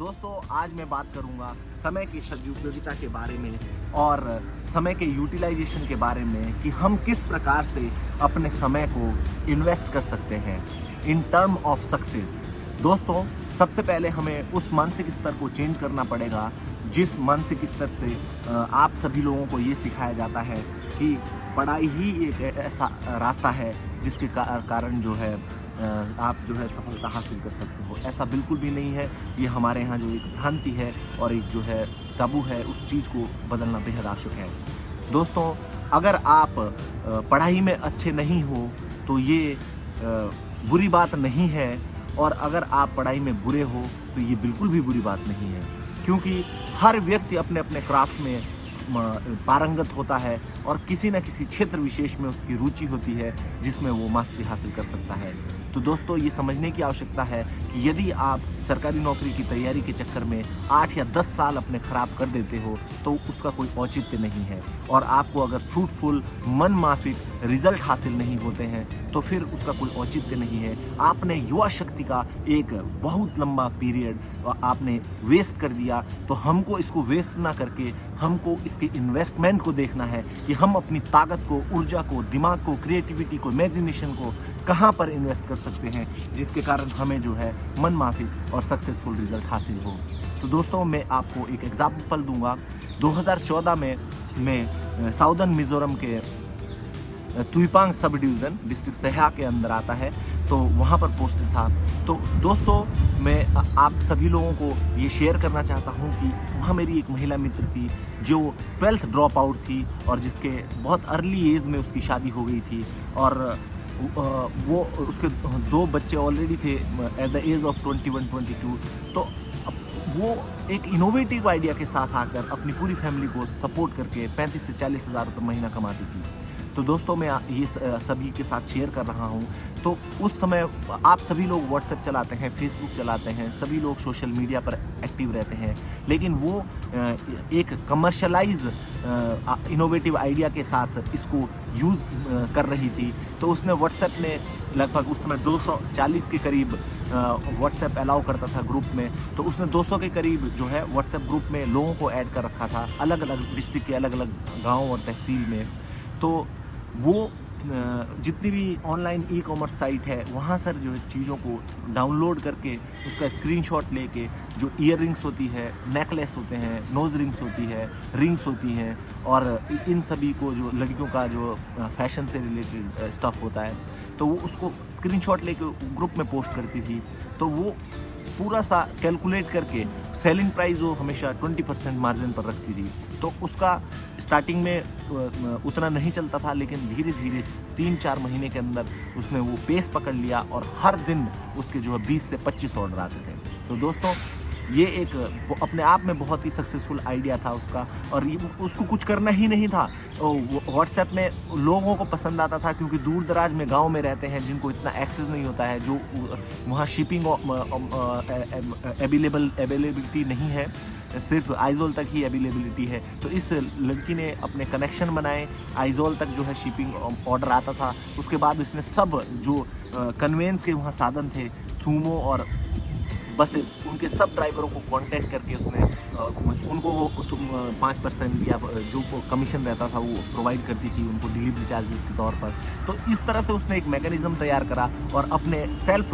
दोस्तों आज मैं बात करूंगा समय की सदुपयोगिता के बारे में और समय के यूटिलाइजेशन के बारे में कि हम किस प्रकार से अपने समय को इन्वेस्ट कर सकते हैं इन टर्म ऑफ सक्सेस। दोस्तों सबसे पहले हमें उस मानसिक स्तर को चेंज करना पड़ेगा जिस मानसिक स्तर से आप सभी लोगों को ये सिखाया जाता है कि पढ़ाई ही एक ऐसा रास्ता है जिसके कारण जो है आप जो है सफलता हासिल कर सकते हो। ऐसा बिल्कुल भी नहीं है। ये हमारे यहाँ जो एक भ्रांति है और एक जो है ताबू है, उस चीज़ को बदलना बेहद आवश्यक है। दोस्तों अगर आप पढ़ाई में अच्छे नहीं हो तो ये बुरी बात नहीं है, और अगर आप पढ़ाई में बुरे हो तो ये बिल्कुल भी बुरी बात नहीं है, क्योंकि हर व्यक्ति अपने अपने क्राफ्ट में पारंगत होता है और किसी न किसी क्षेत्र विशेष में उसकी रुचि होती है जिसमें वो मास्टरी हासिल कर सकता है। तो दोस्तों ये समझने की आवश्यकता है कि यदि आप सरकारी नौकरी की तैयारी के चक्कर में 8 या 10 साल अपने खराब कर देते हो तो उसका कोई औचित्य नहीं है, और आपको अगर फ्रूटफुल मन माफिक रिजल्ट हासिल नहीं होते हैं तो फिर उसका कोई औचित्य नहीं है। आपने युवा शक्ति का एक बहुत लंबा पीरियड आपने वेस्ट कर दिया, तो हमको इसको वेस्ट ना करके हमको इसके इन्वेस्टमेंट को देखना है कि हम अपनी ताकत को, ऊर्जा को, दिमाग को, क्रिएटिविटी को, इमेजिनेशन को कहाँ पर इन्वेस्ट कर सकते हैं जिसके कारण हमें जो है मन माफिक और सक्सेसफुल रिजल्ट हासिल हो। तो दोस्तों मैं आपको एक एग्जाम्पल दूंगा। 2014 में मैं साउदर्न मिजोरम के तुइपांग सब डिवीज़न डिस्ट्रिक्ट सेहा के अंदर आता है, तो वहाँ पर पोस्टेड था। तो दोस्तों मैं आप सभी लोगों को ये शेयर करना चाहता हूँ कि वहाँ मेरी एक महिला मित्र थी जो 12th ड्रॉप आउट थी और जिसके बहुत अर्ली एज में उसकी शादी हो गई थी, और वो उसके 2 बच्चे ऑलरेडी थे एट द एज ऑफ 21-22। तो वो एक इनोवेटिव आइडिया के साथ आकर अपनी पूरी फैमिली को सपोर्ट करके 35 से 40 हज़ार रुपये महीना कमाती थी। तो दोस्तों मैं ये सभी के साथ शेयर कर रहा हूँ। तो उस समय आप सभी लोग व्हाट्सएप चलाते हैं, फेसबुक चलाते हैं, सभी लोग सोशल मीडिया पर एक्टिव रहते हैं, लेकिन वो एक कमर्शलाइज इनोवेटिव आइडिया के साथ इसको यूज़ कर रही थी। तो उसने व्हाट्सएप में लगभग उस समय 240 के करीब व्हाट्सएप अलाउ करता था ग्रुप में, तो उसने 200 के करीब जो है व्हाट्सएप ग्रुप में लोगों को ऐड कर रखा था अलग अलग डिस्ट्रिक्ट के अलग अलग गाँव और तहसील में। तो वो जितनी भी ऑनलाइन ई कॉमर्स साइट है वहाँ सर जो है चीज़ों को डाउनलोड करके उसका स्क्रीनशॉट लेके जो ईयर रिंग्स होती है, नेकलेस होते हैं, नोज़ रिंग्स होती है, रिंग्स होती हैं, और इन सभी को जो लड़कियों का जो फैशन से रिलेटेड स्टफ़ होता है, तो वो उसको स्क्रीनशॉट लेके ग्रुप में पोस्ट करती थी। तो वो पूरा सा कैलकुलेट करके सेलिंग प्राइस वो हमेशा 20% मार्जिन पर रखती थी। तो उसका स्टार्टिंग में उतना नहीं चलता था, लेकिन धीरे धीरे 3-4 महीने के अंदर उसने वो पेस पकड़ लिया और हर दिन उसके जो है 20 से 25 ऑर्डर आते थे। तो दोस्तों ये एक अपने आप में बहुत ही सक्सेसफुल आइडिया था उसका, और उसको कुछ करना ही नहीं था। व्हाट्सएप में लोगों को पसंद आता था क्योंकि दूर दराज में गांव में रहते हैं जिनको इतना एक्सेस नहीं होता है, जो वहाँ शिपिंग अवेलेबिलिटी नहीं है, सिर्फ आइजोल तक ही अवेलेबिलिटी है। तो इस लड़की ने अपने कनेक्शन बनाए, आइजोल तक जो है शिपिंग ऑर्डर आता था। उसके बाद उसने सब जो कन्वेंस के वहाँ साधन थे, सूमो और बसेस, उनके सब ड्राइवरों को कांटेक्ट करके उसने उनको 5% या जो कमीशन रहता था वो प्रोवाइड करती थी उनको डिलीवरी चार्जेस के तौर पर। तो इस तरह से उसने एक मैकेनिज्म तैयार करा और अपने सेल्फ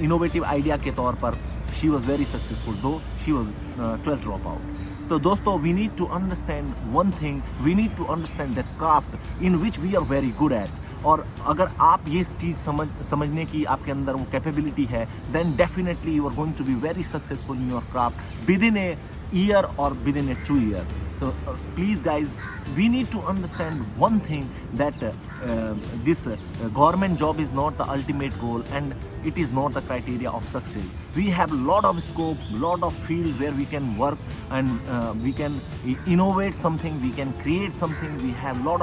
इनोवेटिव आइडिया के तौर पर she was very successful though she was 12th drop out. तो दोस्तों we need to understand one thing, we need to understand that craft in which we are very good at. और अगर आप ये चीज़ समझने की आपके अंदर वो कैपेबिलिटी है, then definitely you are going to be very successful in your craft within a year और within a 2 year. So please guys, we need to understand one thing, that this government job is not the ultimate goal and it is not the criteria of success. We have a lot of scope, lot of field where we can work and we can innovate something, we can create something. We have lot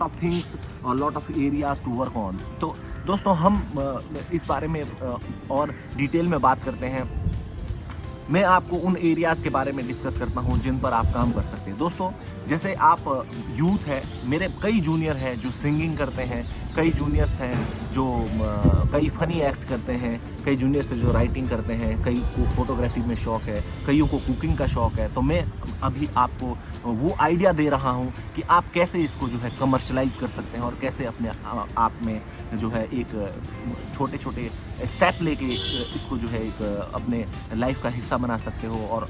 of things or lot of areas to work on. तो दोस्तों हम इस बारे में और detail में बात करते हैं। मैं आपको उन एरियाज़ के बारे में डिस्कस करता हूँ जिन पर आप काम कर सकते हैं। दोस्तों, जैसे आप यूथ है, मेरे कई जूनियर हैं जो सिंगिंग करते हैं, कई जूनियर्स हैं जो कई फ़नी एक्ट करते हैं, कई जूनियर्स हैं जो राइटिंग करते हैं, कई को फोटोग्राफी में शौक़ है, कईयों को कुकिंग का शौक़ है। तो मैं अभी आपको वो आइडिया दे रहा हूँ कि आप कैसे इसको जो है कमर्शलाइज कर सकते हैं और कैसे अपने आप में जो है एक छोटे छोटे स्टेप लेके इसको जो है एक अपने लाइफ का हिस्सा बना सकते हो और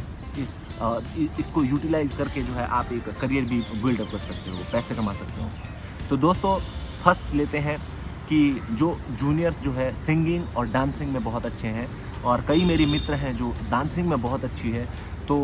इसको यूटिलाइज करके जो है आप एक करियर भी बिल्डअप कर सकते हो, पैसे कमा सकते हो। तो दोस्तों, फर्स्ट लेते हैं कि जो जूनियर्स जो है सिंगिंग और डांसिंग में बहुत अच्छे हैं, और कई मेरे मित्र हैं जो डांसिंग में बहुत अच्छी है। तो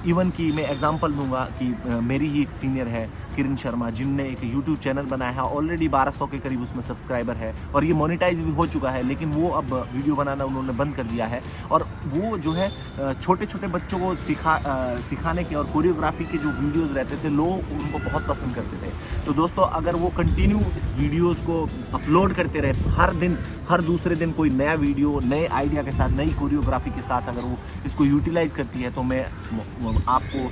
इवन कि मैं एग्जांपल दूंगा कि मेरी ही एक सीनियर है किरण शर्मा, जिनने एक यूट्यूब चैनल बनाया है, ऑलरेडी 1200 के करीब उसमें सब्सक्राइबर है और ये मोनेटाइज भी हो चुका है, लेकिन वो अब वीडियो बनाना उन्होंने बंद कर दिया है। और वो जो है छोटे छोटे बच्चों को सिखाने के और कोरियोग्राफी के जो वीडियोज़ रहते थे, लोग उनको बहुत पसंद करते थे। तो दोस्तों, अगर वो कंटिन्यू इस वीडियोज़ को अपलोड करते रहे, हर दिन हर दूसरे दिन कोई नया वीडियो नए आइडिया के साथ, नई कोरियोग्राफी के साथ अगर वो इसको यूटिलाइज करती है, तो मैं आपको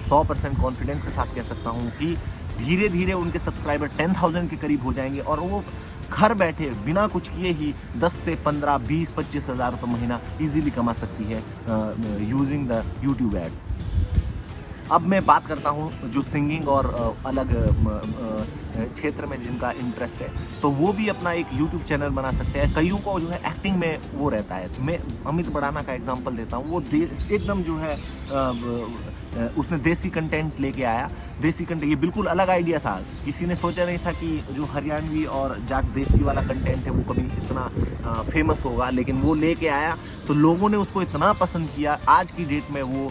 100% कॉन्फिडेंस के साथ कह सकता हूँ कि धीरे धीरे उनके सब्सक्राइबर 10,000 के करीब हो जाएंगे और वो घर बैठे बिना कुछ किए ही 10 से 15, 20, 25 हज़ार तो महीना इजीली कमा सकती है यूजिंग द यूट्यूब एड्स। अब मैं बात करता हूँ जो सिंगिंग और अलग क्षेत्र में जिनका इंटरेस्ट है, तो वो भी अपना एक यूट्यूब चैनल बना सकते हैं। कईयों को जो है एक्टिंग में वो रहता है। मैं अमित बड़ाना का एग्जांपल देता हूँ। वो एकदम जो है उसने देसी कंटेंट लेके आया। देसी कंटेंट, ये बिल्कुल अलग आइडिया था। किसी ने सोचा नहीं था कि जो हरियाणवी और जाट देसी वाला कंटेंट है वो कभी इतना फेमस होगा, लेकिन वो लेके आया तो लोगों ने उसको इतना पसंद किया। आज की डेट में वो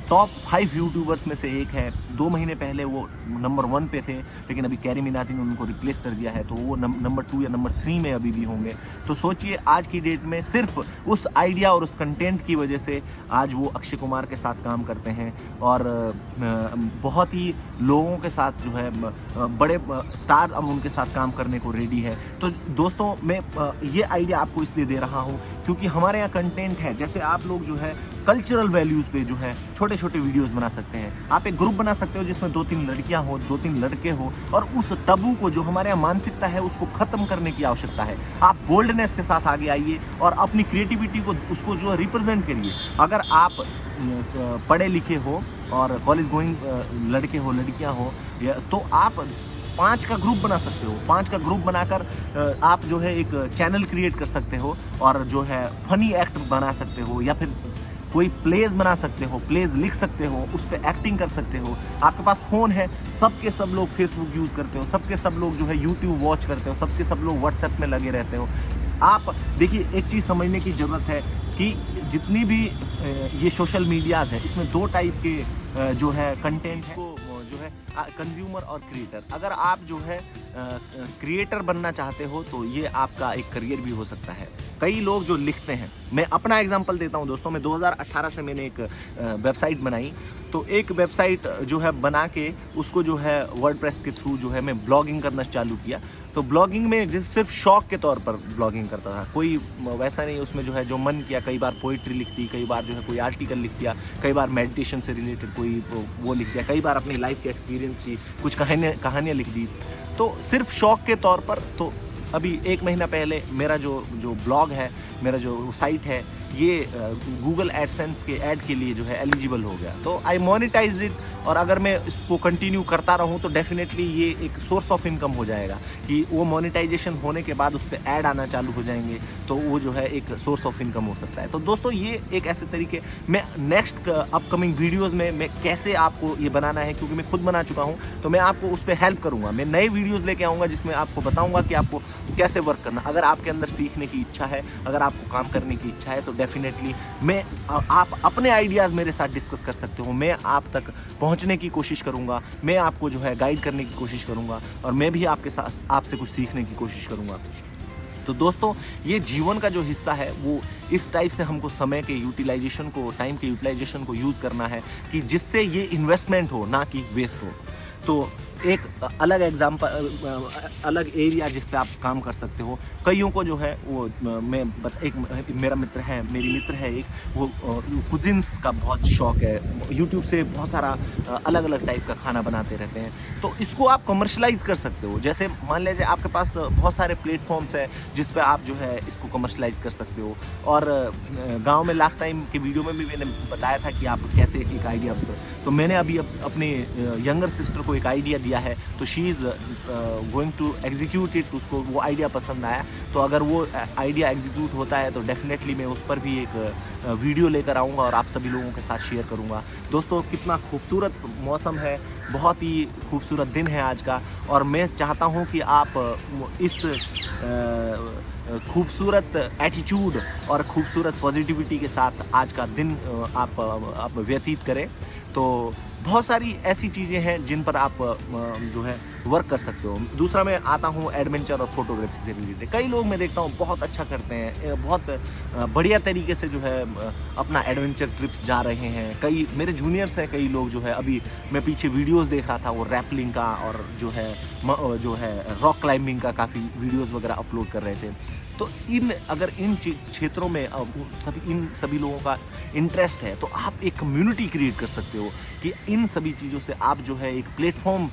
टॉप 5 यूट्यूबर्स में से एक है। 2 महीने पहले वो नंबर 1 पे थे, लेकिन अभी कैरी मिनाटी ने उनको रिप्लेस कर दिया है, तो वो नंबर 2 या नंबर 3 में अभी भी होंगे। तो सोचिए, आज की डेट में सिर्फ उस आइडिया और उस कंटेंट की वजह से आज वो अक्षय कुमार के साथ काम करते हैं और बहुत ही लोगों के साथ जो है बड़े स्टार अब उनके साथ काम करने को रेडी है। तो दोस्तों, मैं ये आइडिया आपको इसलिए दे रहा हूँ क्योंकि हमारे यहाँ कंटेंट है। जैसे आप लोग जो है कल्चरल वैल्यूज़ पे जो है छोटे छोटे वीडियोस बना सकते हैं। आप एक ग्रुप बना सकते हो जिसमें 2-3 लड़कियां हो, 2-3 लड़के हो, और उस टबू को, जो हमारे यहाँ मानसिकता है, उसको ख़त्म करने की आवश्यकता है। आप बोल्डनेस के साथ आगे आइए और अपनी क्रिएटिविटी को उसको जो है रिप्रेजेंट करिए। अगर आप पढ़े लिखे हो और कॉलेज गोइंग लड़के हो, लड़कियाँ हो, तो आप 5 का ग्रुप बना सकते हो। 5 का ग्रुप बनाकर आप जो है एक चैनल क्रिएट कर सकते हो और जो है फनी एक्ट बना सकते हो, या फिर कोई प्लेज बना सकते हो, प्लेज लिख सकते हो, उस पर एक्टिंग कर सकते हो। आपके पास फ़ोन है, सबके सब लोग फेसबुक यूज़ करते हो, सबके सब लोग जो है यूट्यूब वॉच करते हो, सबके सब लोग व्हाट्सएप में लगे रहते हो। आप देखिए, एक चीज़ समझने की ज़रूरत है कि जितनी भी ये सोशल मीडियाज़ है, इसमें 2 टाइप के जो है कंटेंट है, जो है कंज्यूमर और क्रिएटर। अगर आप जो है क्रिएटर बनना चाहते हो तो ये आपका एक करियर भी हो सकता है। कई लोग जो लिखते हैं, मैं अपना एग्जांपल देता हूं दोस्तों। मैं 2018 से मैंने एक वेबसाइट बनाई। तो एक वेबसाइट जो है बना के उसको जो है वर्डप्रेस के थ्रू जो है मैं ब्लॉगिंग करना चालू किया। तो ब्लॉगिंग में जिस सिर्फ शौक के तौर पर ब्लॉगिंग करता था, कोई वैसा नहीं। उसमें जो है जो मन किया, कई बार पोइट्री लिख दी, कई बार जो है कोई आर्टिकल लिख दिया, कई बार मेडिटेशन से रिलेटेड कोई वो लिख दिया, कई बार अपनी लाइफ के एक्सपीरियंस की कुछ कहानियाँ लिख दी। तो सिर्फ शौक के तौर पर। तो अभी 1 महीना पहले मेरा जो ब्लॉग है, मेरा जो साइट है, ये गूगल एडसेंस के ऐड के लिए जो है एलिजिबल हो गया। तो आई मोनेटाइज इट, और अगर मैं इसको कंटिन्यू करता रहूं तो डेफिनेटली ये एक सोर्स ऑफ इनकम हो जाएगा कि वो मोनेटाइजेशन होने के बाद उस पर ऐड आना चालू हो जाएंगे, तो वो जो है एक सोर्स ऑफ इनकम हो सकता है। तो दोस्तों, ये एक ऐसे तरीके, मैं नेक्स्ट अपकमिंग वीडियोस में मैं कैसे आपको ये बनाना है, क्योंकि मैं खुद बना चुका हूँ, तो मैं आपको उस पर हेल्प करूँगा। मैं नए वीडियोज़ लेके आऊँगा जिसमें आपको बताऊँगा कि आपको कैसे वर्क करना। अगर आपके अंदर सीखने की इच्छा है, अगर आपको काम करने की इच्छा है, तो डेफिनेटली आप अपने आइडियाज़ मेरे साथ डिस्कस कर सकते हो। मैं आप तक पहुंचने की कोशिश करूंगा, मैं आपको जो है गाइड करने की कोशिश करूंगा, और मैं भी आपके साथ आपसे कुछ सीखने की कोशिश करूंगा। तो दोस्तों, ये जीवन का जो हिस्सा है वो इस टाइप से हमको समय के यूटिलाइजेशन को, टाइम के यूटिलाइजेशन को यूज़ करना है कि जिससे ये इन्वेस्टमेंट हो, ना कि वेस्ट हो। तो एक अलग अलग एरिया जिस पे आप काम कर सकते हो। कईयों को जो है वो मेरा मित्र है, मेरी मित्र है एक, वो कुजिन्स का बहुत शौक है, यूट्यूब से बहुत सारा अलग अलग टाइप का खाना बनाते रहते हैं। तो इसको आप कमर्शलाइज कर सकते हो। जैसे मान लीजिए आपके पास बहुत सारे प्लेटफॉर्म्स है जिस पे आप जो है इसको कमर्शलाइज कर सकते हो। और गांव में लास्ट टाइम के वीडियो में भी मैंने बताया था कि आप कैसे एक आइडिया, तो मैंने अभी अपने यंगर सिस्टर को एक आइडिया दिया है, तो she is going to execute it. उसको वो आइडिया पसंद आया, तो अगर वो आइडिया एग्जीक्यूट होता है तो डेफिनेटली मैं उस पर भी एक वीडियो लेकर आऊँगा और आप सभी लोगों के साथ शेयर करूँगा। दोस्तों कितना खूबसूरत मौसम है, बहुत ही खूबसूरत दिन है आज का, और मैं चाहता हूँ कि आप इस खूबसूरत एटीट्यूड और खूबसूरत पॉजिटिविटी के साथ आज का दिन आप व्यतीत करें। तो बहुत सारी ऐसी चीज़ें हैं जिन पर आप जो है वर्क कर सकते हो। दूसरा मैं आता हूँ एडवेंचर और फोटोग्राफी से रिलेटेड। कई लोग मैं देखता हूँ बहुत अच्छा करते हैं, बहुत बढ़िया तरीके से जो है अपना एडवेंचर ट्रिप्स जा रहे हैं। कई मेरे जूनियर्स हैं, कई लोग जो है, अभी मैं पीछे वीडियोस देख रहा था, वो रैपलिंग का और जो है रॉक क्लाइंबिंग का काफ़ी वीडियोस वगैरह अपलोड कर रहे थे। तो अगर इन क्षेत्रों में इन सभी लोगों का इंटरेस्ट है तो आप एक कम्युनिटी क्रिएट कर सकते हो कि इन सभी चीज़ों से आप जो है एक प्लेटफॉर्म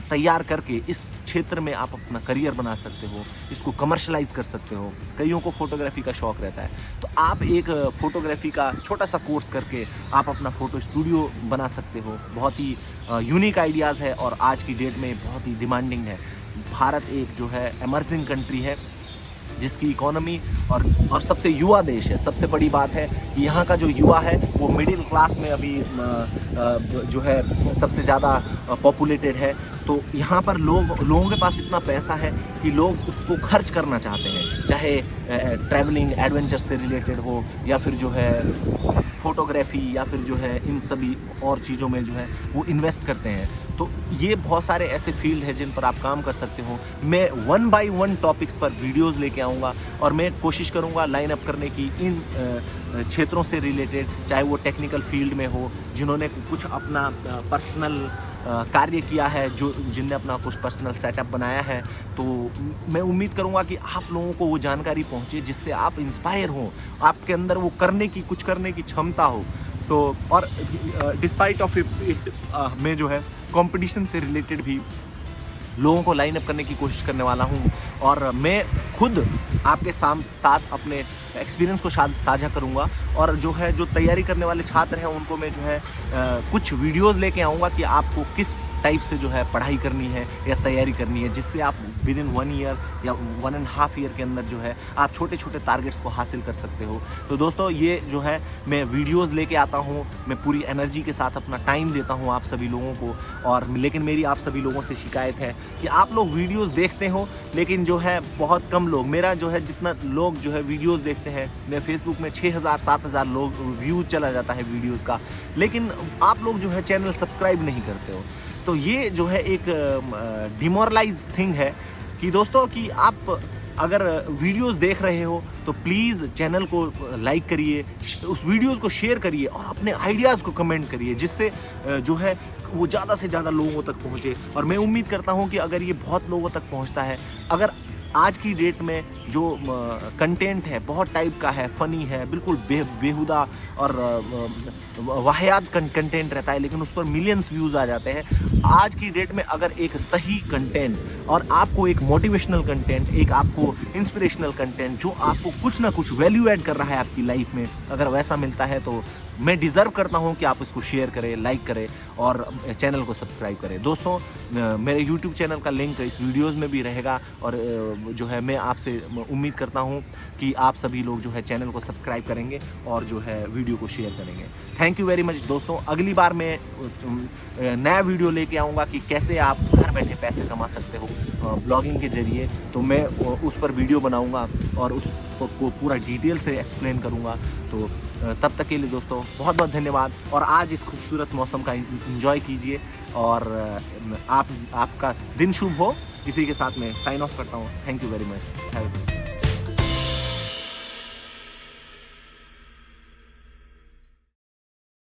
तैयार करके इस क्षेत्र में आप अपना करियर बना सकते हो, इसको कमर्शलाइज कर सकते हो। कईयों को फोटोग्राफी का शौक रहता है, तो आप एक फोटोग्राफी का छोटा सा कोर्स करके आप अपना फ़ोटो स्टूडियो बना सकते हो। बहुत ही यूनिक आइडियाज़ है और आज की डेट में बहुत ही डिमांडिंग है। भारत एक जो है एमर्जिंग कंट्री है जिसकी इकोनॉमी और सबसे युवा देश है। सबसे बड़ी बात है यहाँ का जो युवा है वो मिडिल क्लास में अभी जो है सबसे ज़्यादा पॉपुलेटेड है। तो यहाँ पर लोगों के पास इतना पैसा है कि लोग उसको खर्च करना चाहते हैं, चाहे ट्रैवलिंग एडवेंचर से रिलेटेड हो या फिर जो है फोटोग्राफी या फिर जो है इन सभी और चीज़ों में जो है वो इन्वेस्ट करते हैं। तो ये बहुत सारे ऐसे फील्ड हैं जिन पर आप काम कर सकते हो। मैं 1 by 1 टॉपिक्स पर वीडियोस लेके आऊँगा और मैं कोशिश करूँगा लाइन अप करने की इन क्षेत्रों से रिलेटेड, चाहे वो टेक्निकल फील्ड में हो, जिन्होंने कुछ अपना पर्सनल कार्य किया है, जिनने अपना कुछ पर्सनल सेटअप बनाया है। तो मैं उम्मीद करूँगा कि आप लोगों को वो जानकारी पहुँचे जिससे आप इंस्पायर हों, आपके अंदर वो कुछ करने की क्षमता हो। तो और डिस्पाइट ऑफ इट मैं जो है कंपटीशन से रिलेटेड भी लोगों को लाइन अप करने की कोशिश करने वाला हूँ। और मैं खुद आपके साथ अपने एक्सपीरियंस को साझा करूँगा, और जो है जो तैयारी करने वाले छात्र हैं उनको मैं जो है कुछ वीडियोस लेके आऊँगा कि आपको किस टाइप से जो है पढ़ाई करनी है या तैयारी करनी है, जिससे आप विदिन 1 ईयर या 1.5 ईयर के अंदर जो है आप छोटे छोटे टारगेट्स को हासिल कर सकते हो। तो दोस्तों ये जो है मैं वीडियोस लेके आता हूँ, मैं पूरी एनर्जी के साथ अपना टाइम देता हूँ आप सभी लोगों को। और लेकिन मेरी आप सभी लोगों से शिकायत है कि आप लोग वीडियोज़ देखते हो लेकिन जो है बहुत कम लोग, मेरा जो है जितना लोग जो है वीडियोज़ देखते हैं, मैं फेसबुक में 6000-7000 लोग व्यू चला जाता है वीडियोज़ का, लेकिन आप लोग जो है चैनल सब्सक्राइब नहीं करते हो। तो ये जो है एक डिमोरलाइज थिंग है कि दोस्तों कि आप अगर वीडियोस देख रहे हो तो प्लीज़ चैनल को लाइक करिए, उस वीडियोस को शेयर करिए और अपने आइडियाज़ को कमेंट करिए, जिससे जो है वो ज़्यादा से ज़्यादा लोगों तक पहुँचे। और मैं उम्मीद करता हूँ कि अगर ये बहुत लोगों तक पहुँचता है, अगर आज की डेट में जो कंटेंट है बहुत टाइप का है, फ़नी है, बिल्कुल बेहुदा और वाहियात कंटेंट रहता है, लेकिन उस पर मिलियंस व्यूज़ आ जाते हैं। आज की डेट में अगर एक सही कंटेंट और आपको एक मोटिवेशनल कंटेंट, एक आपको इंस्पिरेशनल कंटेंट जो आपको कुछ ना कुछ वैल्यू ऐड कर रहा है आपकी लाइफ में, अगर वैसा मिलता है तो मैं डिज़र्व करता हूं कि आप इसको शेयर करें, लाइक करें और चैनल को सब्सक्राइब करें। दोस्तों मेरे यूट्यूब चैनल का लिंक इस वीडियोज़ में भी रहेगा, और जो है मैं आपसे उम्मीद करता हूं कि आप सभी लोग जो है चैनल को सब्सक्राइब करेंगे और जो है वीडियो को शेयर करेंगे। थैंक यू वेरी मच दोस्तों। अगली बार मैं नया वीडियो लेके आऊँगा कि कैसे आप घर बैठे पैसे कमा सकते हो ब्लॉगिंग के जरिए। तो मैं उस पर वीडियो बनाऊँगा और उसको पूरा डिटेल से एक्सप्लेन करूँगा। तो तब तक के लिए दोस्तों बहुत बहुत धन्यवाद, और आज इस खूबसूरत मौसम का एंजॉय कीजिए और आपका दिन शुभ हो। इसी के साथ मैं साइन ऑफ करता हूँ। Thank you very much.